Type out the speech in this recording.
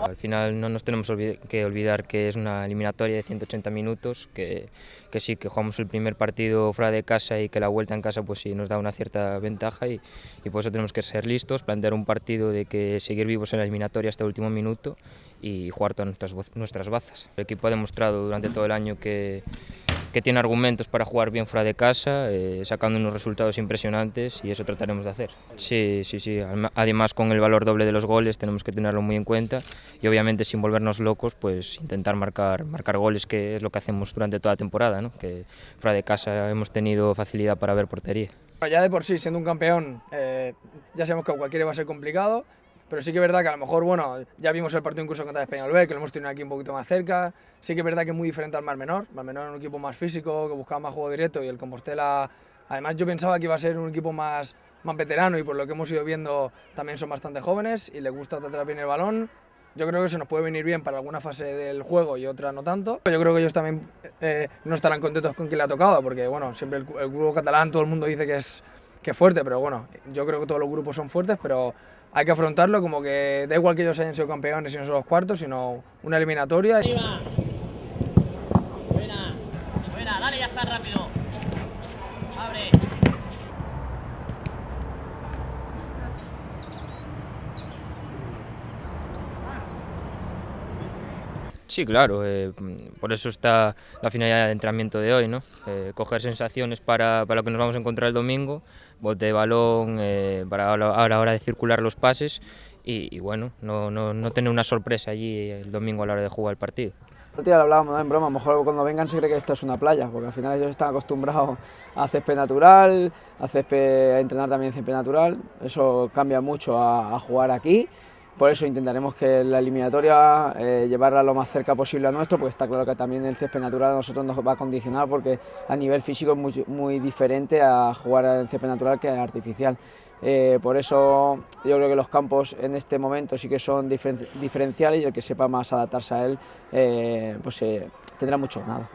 Al final no nos tenemos que olvidar que es una eliminatoria de 180 minutos, que sí, que jugamos el primer partido fuera de casa y que la vuelta en casa pues sí nos da una cierta ventaja y por eso tenemos que ser listos, plantear un partido de que seguir vivos en la eliminatoria hasta el último minuto y jugar todas nuestras bazas. El equipo ha demostrado durante todo el año que tiene argumentos para jugar bien fuera de casa, sacando unos resultados impresionantes y eso trataremos de hacer. Sí. Además con el valor doble de los goles tenemos que tenerlo muy en cuenta y obviamente sin volvernos locos pues intentar marcar goles, que es lo que hacemos durante toda la temporada, ¿no? Que fuera de casa hemos tenido facilidad para ver portería. Ya de por sí, siendo un campeón, ya sabemos que cualquiera va a ser complicado, pero sí que es verdad que a lo mejor, bueno, ya vimos el partido incluso contra el Español B, que lo hemos tenido aquí un poquito más cerca. Sí que es verdad que es muy diferente al Mar Menor. Mar Menor es un equipo más físico, que buscaba más juego directo, y el Compostela, además yo pensaba que iba a ser un equipo más veterano, y por lo que hemos ido viendo también son bastante jóvenes y les gusta tratar bien el balón. Yo creo que eso nos puede venir bien para alguna fase del juego y otra no tanto. Yo creo que ellos también no estarán contentos con quien le ha tocado, porque bueno, siempre el grupo catalán todo el mundo dice que es fuerte, pero bueno, yo creo que todos los grupos son fuertes, pero hay que afrontarlo como que da igual que ellos hayan sido campeones y no son los cuartos, sino una eliminatoria. Arriba. Buena, dale ya está rápido. Abre. Sí, claro, por eso está la finalidad del entrenamiento de hoy, ¿no? Coger sensaciones para lo que nos vamos a encontrar el domingo, bote de balón, para a la hora de circular los pases y bueno, no tener una sorpresa allí el domingo a la hora de jugar el partido. El otro día lo hablábamos en broma, a lo mejor cuando vengan se cree que esto es una playa, porque al final ellos están acostumbrados a césped natural, a entrenar también césped natural, eso cambia mucho a jugar aquí. Por eso intentaremos que la eliminatoria llevarla lo más cerca posible a nuestro, porque está claro que también el césped natural a nosotros nos va a condicionar, porque a nivel físico es muy diferente a jugar en césped natural que artificial. Por eso yo creo que los campos en este momento sí que son diferenciales y el que sepa más adaptarse a él pues tendrá mucho ganado.